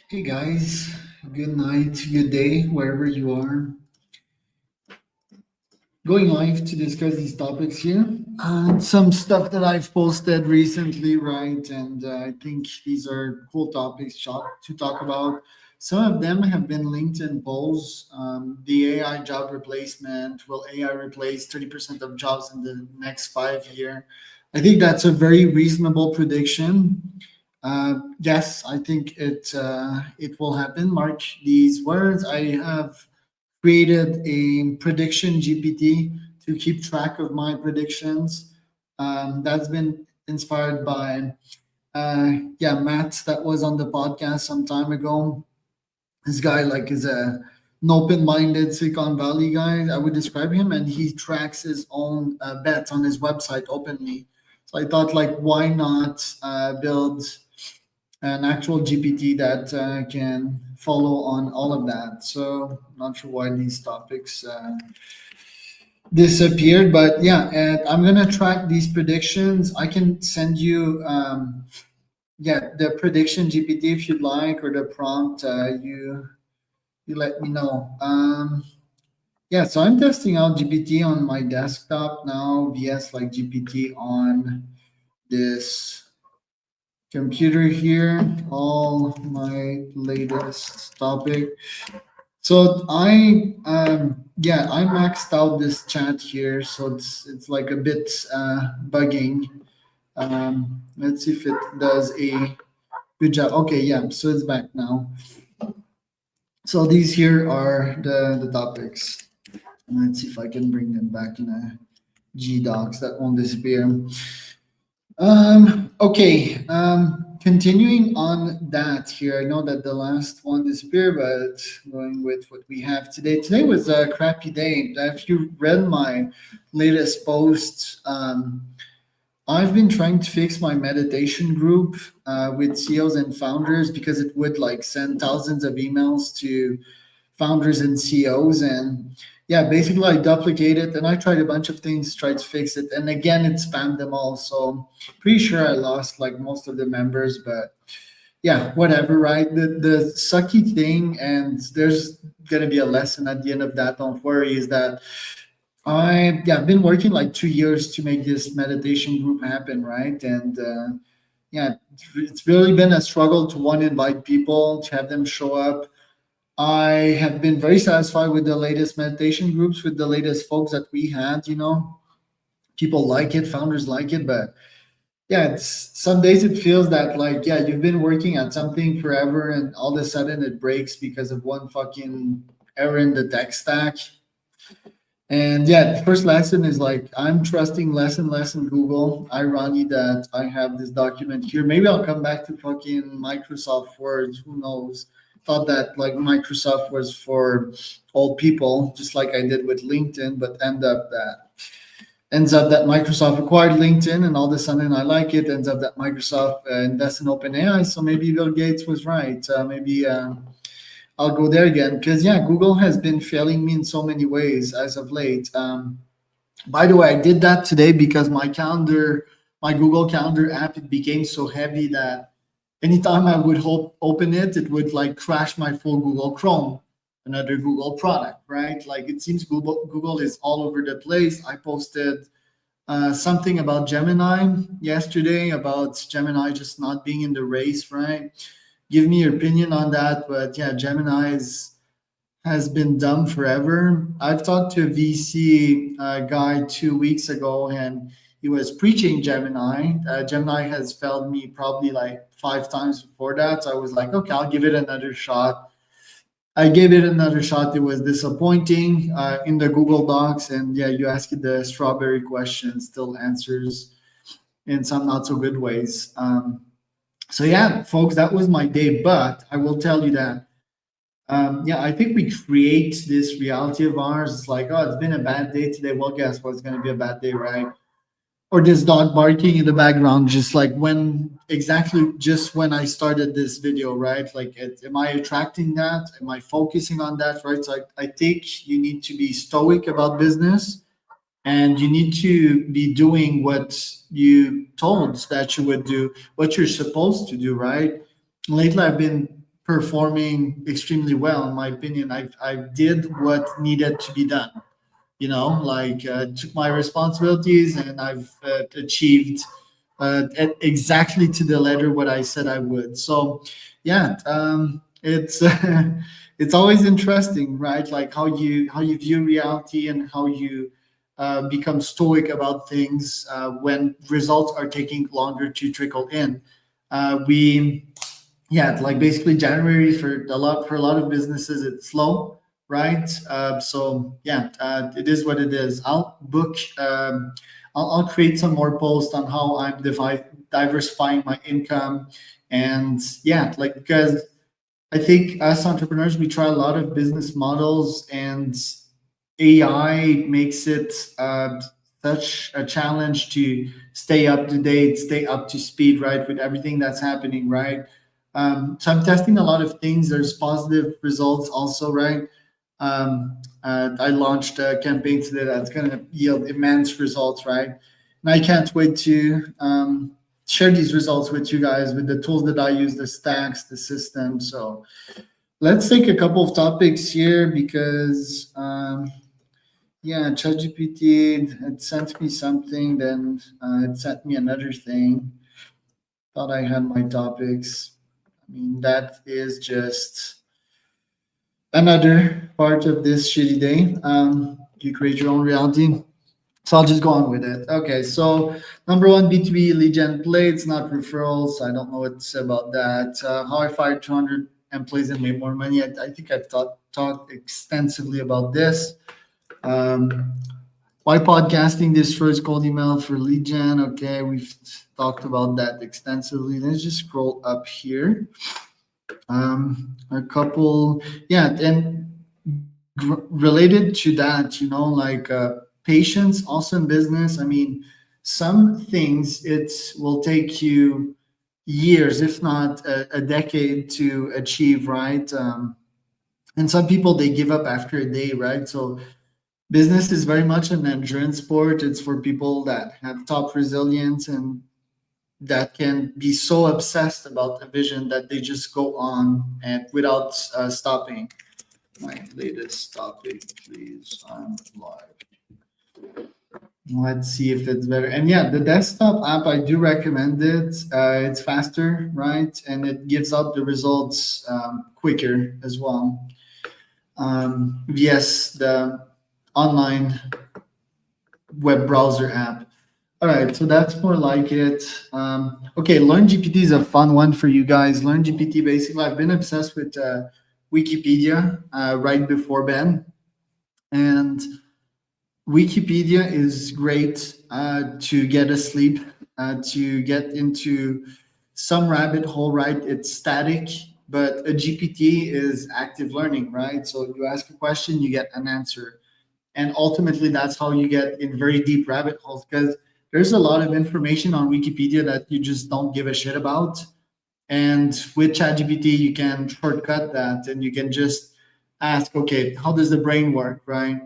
Hey guys, good night, good day, wherever you are. Going live to discuss these topics here. Some stuff that I've posted recently, right? And I think these are cool topics to talk about. Some of them have been LinkedIn polls. The AI job replacement. Will AI replace 30% of jobs in the next 5 years? I think that's a very reasonable prediction. Yes, I think it will happen. Mark these words. I have created a prediction GPT to keep track of my predictions. That's been inspired by Matt that was on the podcast some time ago. This guy like is an open-minded Silicon Valley guy. I would describe him, and he tracks his own bets on his website openly. So I thought, like, why not build an actual GPT that can follow on all of that. So not sure why these topics disappeared, but yeah, and I'm gonna track these predictions. I can send you the prediction GPT if you'd like, or the prompt. You let me know. Yeah, so I'm testing out GPT on my desktop now. VS like GPT on this computer here, all my latest topic. So I maxed out this chat here, so it's like a bit bugging. Let's see if it does a good job. Okay, yeah, so it's back now. So these here are the topics. Let's see if I can bring them back in a G docs that won't disappear. Okay. Continuing on that here, I know that the last one disappeared, but going with what we have today. Today was a crappy day. If you read my latest post, I've been trying to fix my meditation group with CEOs and founders because it would like send thousands of emails to founders and CEOs. And yeah, basically I duplicated and I tried a bunch of things, tried to fix it. And again, it spammed them all. So pretty sure I lost like most of the members, but yeah, whatever, right? The sucky thing, and there's gonna be a lesson at the end of that, don't worry, is that I've been working like 2 years to make this meditation group happen, right? And yeah, it's really been a struggle to one invite people, to have them show up. I have been very satisfied with the latest meditation groups, with the latest folks that we had. People like it, founders like it, but yeah, it's some days it feels that like you've been working at something forever, and all of a sudden it breaks because of one fucking error in the tech stack. And yeah, the first lesson is like I'm trusting less and less in Google. Irony that I have this document here. Maybe I'll come back to fucking Microsoft Word. Who knows? Thought that like Microsoft was for old people, just like I did with LinkedIn, but ends up that Microsoft acquired LinkedIn, and all of a sudden I like it. Ends up that Microsoft invests in OpenAI, so maybe Bill Gates was right. Maybe I'll go there again because yeah, Google has been failing me in so many ways as of late. By the way, I did that today because my Google Calendar app, it became so heavy that anytime I would open it, it would like crash my full Google Chrome, another Google product, right? Like it seems Google is all over the place. I posted something about Gemini yesterday, about Gemini just not being in the race, right? Give me your opinion on that. But yeah, has been dumb forever. I've talked to a VC guy 2 weeks ago, and he was preaching Gemini. Gemini has failed me probably like 5 times before that. So I was like, okay, I'll give it another shot. I gave it another shot. It was disappointing in the Google Docs. And yeah, you ask it the strawberry question, still answers in some not so good ways. So yeah, folks, that was my day. But I will tell you that I think we create this reality of ours. It's like, oh, it's been a bad day today. Well, guess what? It's going to be a bad day, right? Or this dog barking in the background, just like just when I started this video, right? Like, am I attracting that? Am I focusing on that, right? So I think you need to be stoic about business, and you need to be doing what you told that you would do, what you're supposed to do, right? Lately, I've been performing extremely well, in my opinion. I did what needed to be done, like took my responsibilities, and I've achieved exactly to the letter what I said I would. So yeah, it's it's always interesting, right? Like how you view reality, and how you become stoic about things when results are taking longer to trickle in. We Yeah, like basically January for a lot of businesses it's slow, right? So yeah, it is what it is. I'll create some more posts on how I'm diversifying my income. And yeah, like, because I think as entrepreneurs, we try a lot of business models, and AI makes it such a challenge to stay up to date, stay up to speed, right, with everything that's happening, right? So I'm testing a lot of things. There's positive results also, right? I launched a campaign today that's going to yield immense results, right? And I can't wait to share these results with you guys with the tools that I use, the stacks, the system. So let's take a couple of topics here because, yeah, ChatGPT it sent me something, then it sent me another thing. Thought I had my topics. I mean, that is just another part of this shitty day. You create your own reality. So I'll just go on with it. Okay, so number one, B2B lead gen plates, not referrals. I don't know what's about that. How I fired 200 employees and made more money. I think I've talked extensively about this. Um, why podcasting destroys cold email for lead gen. Okay, we've talked about that extensively. Let's just scroll up here. A couple, yeah, and related to that, like patience also in business. I mean, some things it will take you years, if not a decade, to achieve, right? And some people they give up after a day, right? So business is very much an endurance sport. It's for people that have top resilience and that can be so obsessed about a vision that they just go on and without stopping. My latest topic, please. I'm live. Let's see if it's better. And yeah, the desktop app, I do recommend it. It's faster, right? And it gives out the results quicker as well. Yes, the online web browser app. All right, so that's more like it. Okay, Learn GPT is a fun one for you guys. Learn GPT, basically, I've been obsessed with Wikipedia right before Ben. And Wikipedia is great to get asleep, to get into some rabbit hole, right? It's static, but a GPT is active learning, right? So you ask a question, you get an answer. And ultimately, that's how you get in very deep rabbit holes, because there's a lot of information on Wikipedia that you just don't give a shit about. And with ChatGPT, you can shortcut that, and you can just ask, okay, how does the brain work, right?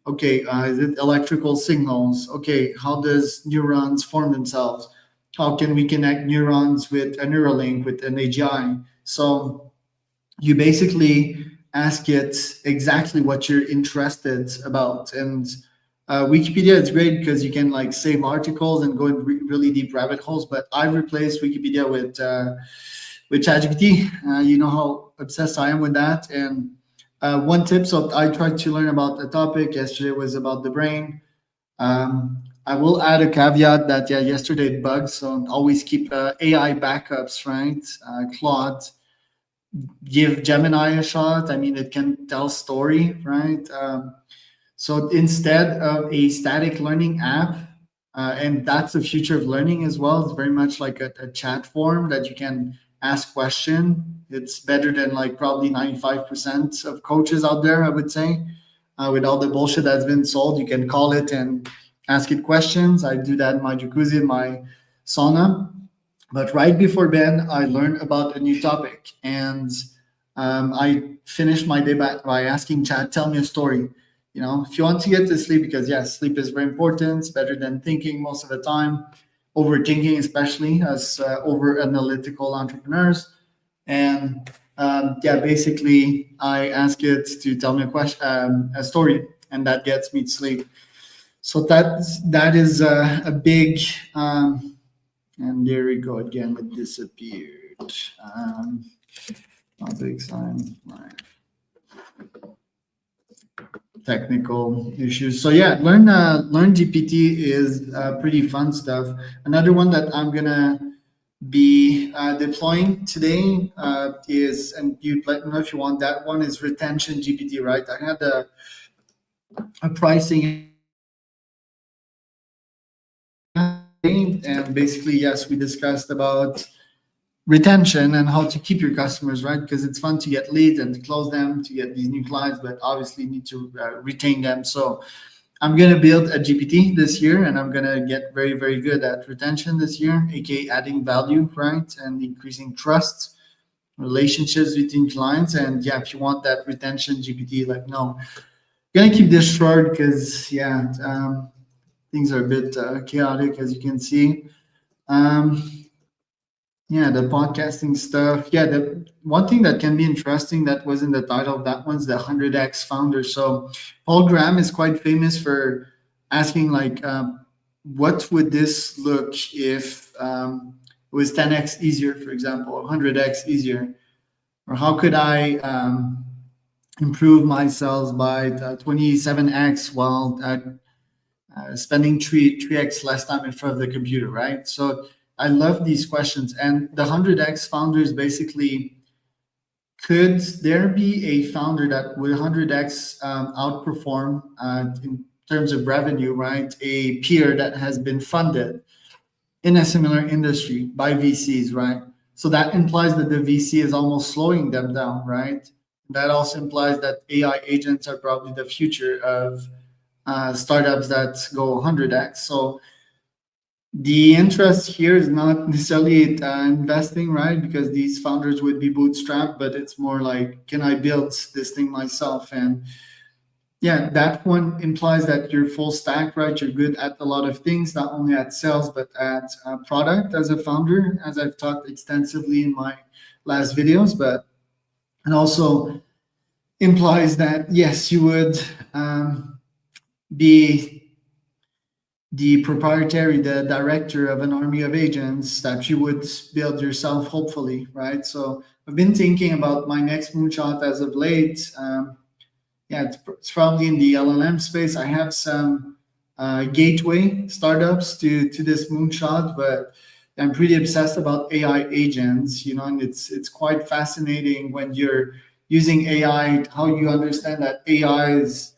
Okay, is it electrical signals? Okay, how does neurons form themselves? How can we connect neurons with a neural link with an AGI? So you basically ask it exactly what you're interested about. And Wikipedia is great because you can like save articles and go in really deep rabbit holes. But I've replaced Wikipedia with ChatGPT. You know how obsessed I am with that. And one tip, so I tried to learn about the topic yesterday was about the brain. I will add a caveat that yeah, yesterday it bugged, so always keep AI backups, right? Claude, give Gemini a shot. I mean, it can tell story, right? So instead of a static learning app, and that's the future of learning as well. It's very much like a chat form that you can ask question. It's better than like probably 95% of coaches out there, I would say. With all the bullshit that's been sold, you can call it and ask it questions. I do that in my jacuzzi, in my sauna. But right before bed, I learned about a new topic, and I finished my day by asking Chat, "Tell me a story." If you want to get to sleep, because yes, sleep is very important. It's better than thinking most of the time, overthinking, especially as over analytical entrepreneurs. And Yeah, basically, I ask it to tell me a question, a story, and that gets me to sleep. So that is a big. And there we go again. It disappeared. Um, not big sign. Right. Technical issues. So yeah, learn GPT is pretty fun stuff. Another one that I'm gonna be deploying today is, and you let me know if you want that one, is retention GPT. Right, I had a pricing and basically yes, we discussed about retention and how to keep your customers, right? Because it's fun to get leads and to close them to get these new clients, but obviously you need to retain them. So I'm going to build a GPT this year, and I'm going to get very, very good at retention this year, aka adding value, right? And increasing trust, relationships between clients. And yeah, if you want that retention GPT, like, no, going to keep this short because, yeah, things are a bit chaotic, as you can see. Um, yeah, the podcasting stuff. Yeah, the one thing that can be interesting that was in the title of that one's the 100x founder. So Paul Graham is quite famous for asking like, what would this look if it was 10x easier, for example, 100x easier, or how could I improve my sales by 27x while spending three x less time in front of the computer, right? So I love these questions. And the 100x founders basically, could there be a founder that would 100x outperform in terms of revenue, right? A peer that has been funded in a similar industry by VCs, right? So that implies that the VC is almost slowing them down, right? That also implies that AI agents are probably the future of startups that go 100x. So the interest here is not necessarily investing, right? Because these founders would be bootstrapped, but it's more like, can I build this thing myself? And yeah, that one implies that you're full stack, right? You're good at a lot of things, not only at sales, but at product as a founder, as I've talked extensively in my last videos. But and also implies that, yes, you would be the proprietary, the director of an army of agents that you would build yourself, hopefully, right? So I've been thinking about my next moonshot as of late. Yeah, it's probably in the LLM space. I have some gateway startups to this moonshot, but I'm pretty obsessed about AI agents, and it's quite fascinating when you're using AI, how you understand that AI is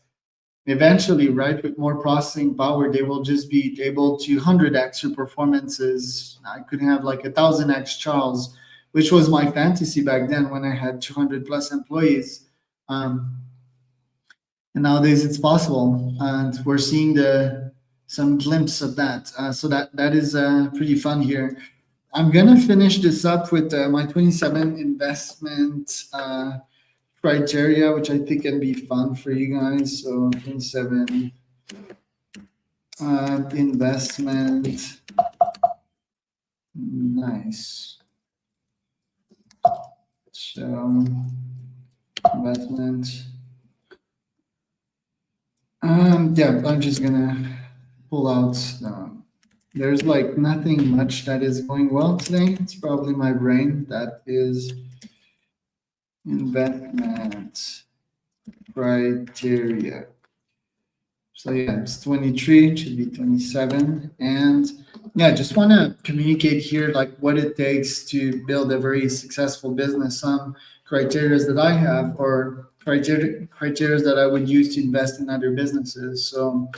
eventually, right, with more processing power, they will just be able to 100x your performances. I could have like 1,000x Charles, which was my fantasy back then when I had 200 plus employees. And nowadays it's possible, and we're seeing the some glimpse of that. So that is pretty fun here. I'm gonna finish this up with my 27 investment criteria, which I think can be fun for you guys. So 27 investment. Nice. So investment. Yeah, I'm just gonna pull out. There's like nothing much that is going well today. It's probably my brain that is investment criteria. So yeah, it's 23, it should be 27. And yeah, just want to communicate here like what it takes to build a very successful business. Some criteria that I have, or criteria that I would use to invest in other businesses. So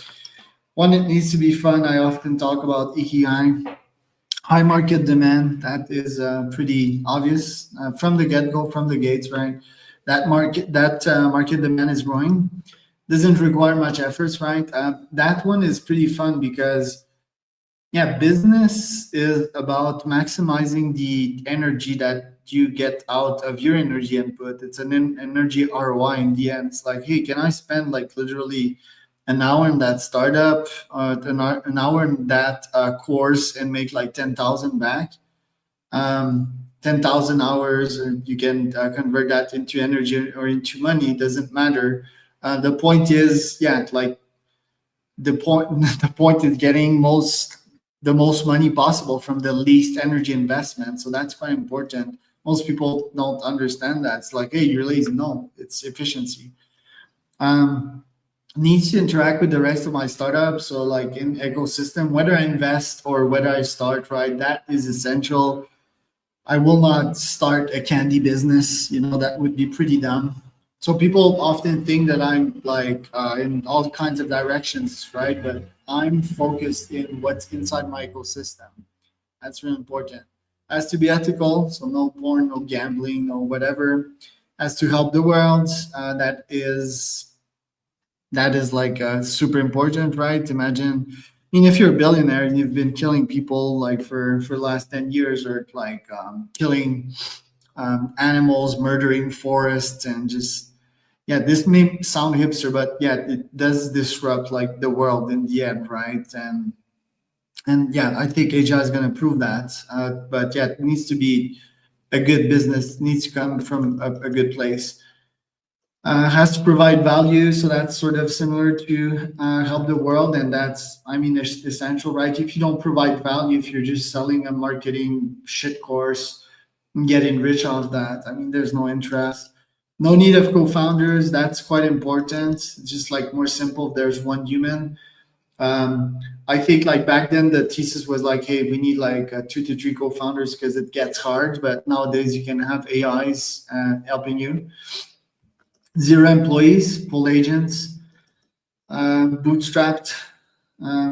one, it needs to be fun. I often talk about ikigai, high market demand. That is pretty obvious from the get-go, from the gates, right? That market demand is growing, doesn't require much efforts, right? That one is pretty fun because, yeah, business is about maximizing the energy that you get out of your energy input. It's an energy ROI in the end. It's like, hey, can I spend like literally an hour in that startup, an hour in that course and make like 10,000 back? 10,000 hours, and you can convert that into energy or into money. It doesn't matter. The point is, yeah, like the point the point is getting the most money possible from the least energy investment. So that's quite important. Most people don't understand that. It's like, hey, you're lazy. No, it's efficiency. Um, Needs to interact with the rest of my startup. So like in ecosystem, whether I invest or whether I start, right, that is essential. I will not start a candy business. That would be pretty dumb. So people often think that I'm like in all kinds of directions, right? But I'm focused in what's inside my ecosystem. That's really important. Has to be ethical, so no porn, no gambling, no whatever. Has to help the world. That is like super important, right? Imagine, if you're a billionaire and you've been killing people like for the last 10 years, or like killing animals, murdering forests, and just yeah, this may sound hipster, but yeah, it does disrupt like the world in the end, right? And yeah, I think AI is going to prove that. But yeah, it needs to be a good business. It needs to come from a good place. Has to provide value, so that's sort of similar to help the world, and that's, I mean, it's essential, right? If you don't provide value, if you're just selling a marketing shit course and getting rich off that, I mean, there's no interest. No need of co-founders. That's quite important. It's just like more simple if there's one human. I think like back then the thesis was like, hey, we need like 2 to 3 co-founders because it gets hard. But nowadays you can have AIs helping you. Zero employees, full agents, bootstrapped,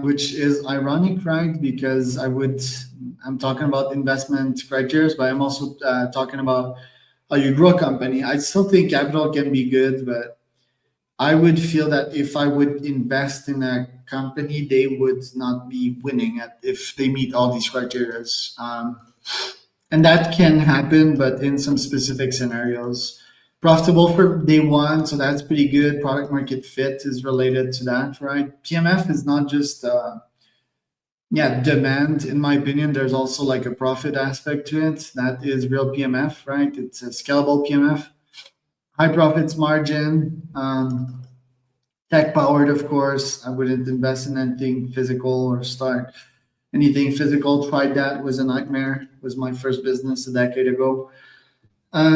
which is ironic, right? Because I'm talking about investment criteria, but I'm also talking about how you grow a company. I still think capital can be good, but I would feel that if I would invest in a company, they would not be winning if they meet all these criteria. And that can happen, but in some specific scenarios. Profitable for day one, so that's pretty good. Product market fit is related to that, right? PMF is not just yeah, demand. In my opinion, there's also like a profit aspect to it. That is real PMF, right? It's a scalable PMF, high profits margin. Tech powered, of course. I wouldn't invest in anything physical or start anything physical. Tried that, was a nightmare. It was my first business a decade ago.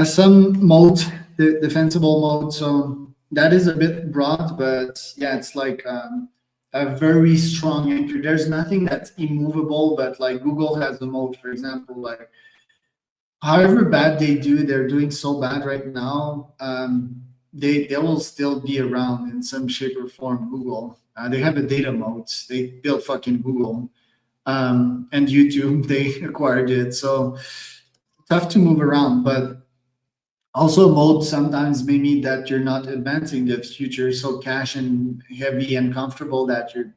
Some moat, defensible moat. So that is a bit broad, but yeah, it's like a very strong anchor. There's nothing that's immovable, but like Google has a moat, for example. Like however bad they do, they're doing so bad right now. They will still be around in some shape or form. Google. They have a data moat. They built fucking Google, and YouTube. They acquired it, so tough to move around. But also, mode sometimes may mean that you're not advancing the future, so cash and heavy and comfortable that you're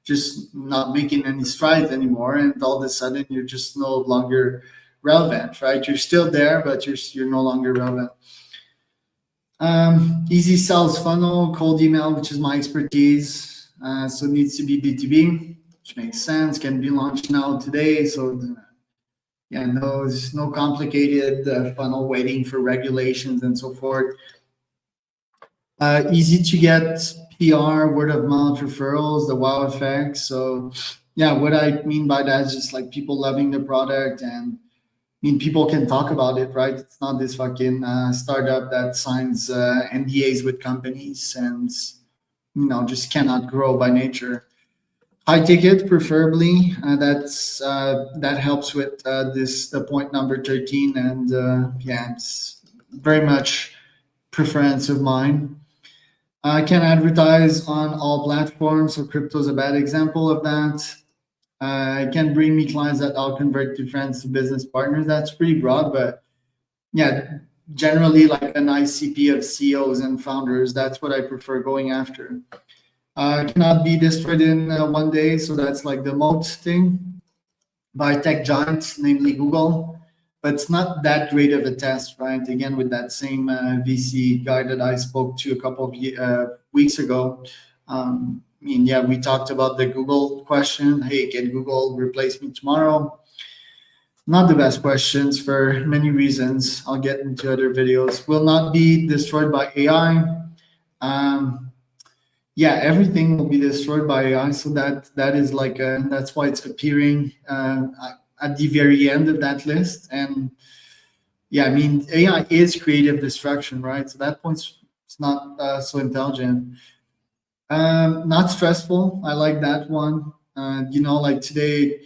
just not making any strides anymore, and all of a sudden you're just no longer relevant, right? You're still there, but you're no longer relevant. Easy sales funnel, cold email, which is my expertise. So it needs to be B2B, which makes sense. Can be launched now today, so yeah, no, there's no complicated funnel waiting for regulations and so forth. Easy to get PR, word of mouth referrals, the wow effect. So, yeah, what I mean by that is just like people loving the product, and I mean people can talk about it, right? It's not this fucking startup that signs NDAs with companies and just cannot grow by nature. High ticket, preferably. That helps with this the point number 13, and yeah, it's very much preference of mine. I can advertise on all platforms, so crypto is a bad example of that. It can bring me clients that I'll convert to friends to business partners. That's pretty broad, but yeah, generally like an ICP of CEOs and founders. That's what I prefer going after. Cannot be destroyed in one day, so that's like the moat thing by tech giants, namely Google. But it's not that great of a test, right? Again, with that same VC guy that I spoke to a couple of weeks ago. I mean, yeah, we talked about the Google question. Hey, can Google replace me tomorrow? not the best questions for many reasons. I'll get into other videos. Will not be destroyed by AI. Um, yeah, everything will be destroyed by AI. So that is like that's why it's appearing at the very end of that list. And yeah, I mean AI is creative destruction, right? So that point's it's not so intelligent. Not stressful. I like that one. Like today,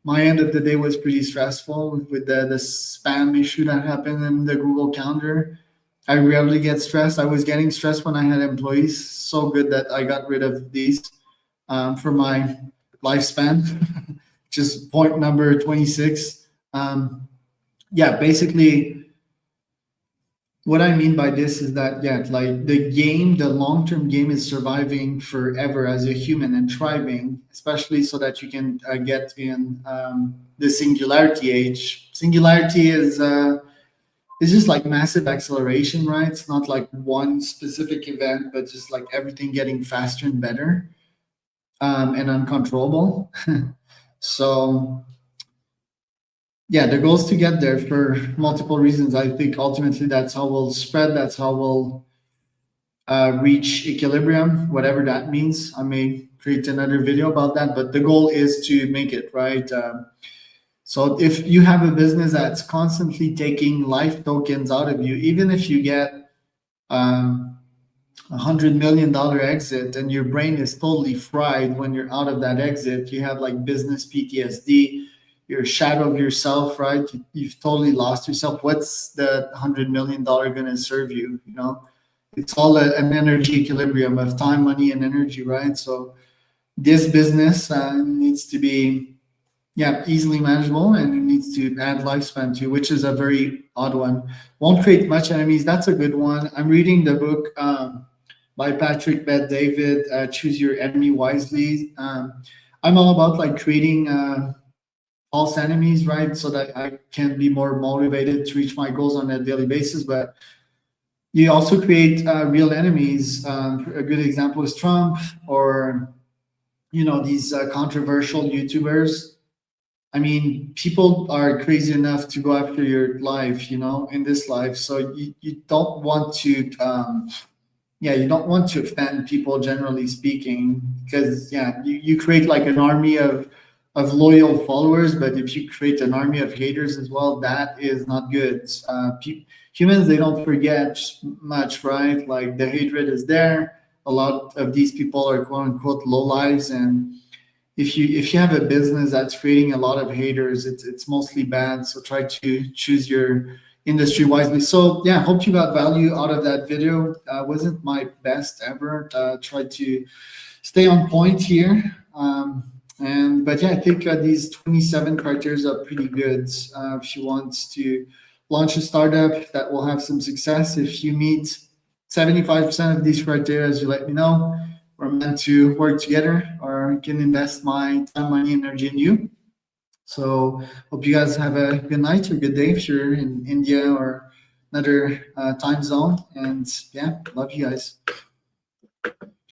my end of the day was pretty stressful with the spam issue that happened in the Google Calendar. I rarely get stressed. I was getting stressed when I had employees. So good that I got rid of these for my lifespan. Just point number 26. Yeah, basically, what I mean by this is that, yeah, like the long term game is surviving forever as a human and thriving, especially so that you can get in the singularity age. Singularity is just like massive acceleration, right? It's not like one specific event, but just like everything getting faster and better and uncontrollable. So yeah, the goal is to get there for multiple reasons. I think ultimately that's how we'll spread. That's how we'll reach equilibrium, whatever that means. I may create another video about that, but the goal is to make it right. So if you have a business that's constantly taking life tokens out of you, even if you get um, $100 million exit and your brain is totally fried when you're out of that exit, you have like business PTSD, you're a shadow of yourself, right? You've totally lost yourself. What's the $100 million going to serve you? You know, it's all an energy equilibrium of time, money, and energy, right? So this business needs to be, yeah, easily manageable, and it needs to add lifespan too, which is a very odd one. Won't create much enemies. That's a good one. I'm reading the book by Patrick Bet David, Choose Your Enemy Wisely. I'm all about like creating false enemies, right? So that I can be more motivated to reach my goals on a daily basis. But you also create real enemies. A good example is Trump, or these controversial YouTubers. I mean, people are crazy enough to go after your life, in this life. So you don't want to, yeah, you don't want to offend people, generally speaking, because yeah, you create like an army of loyal followers, but if you create an army of haters as well, that is not good. Humans, they don't forget much, right? Like the hatred is there. A lot of these people are quote unquote low lives, and if you have a business that's creating a lot of haters, it's mostly bad. So try to choose your industry wisely. So yeah, hope you got value out of that video. Wasn't my best ever. Tried to stay on point here. And but yeah, I think these 27 criteria are pretty good if you want to launch a startup that will have some success. If you meet 75% of these criteria, you let me know. We're meant to work together, or can invest my time, money, energy in you. So hope you guys have a good night or good day if you're in India or another time zone. And yeah, love you guys.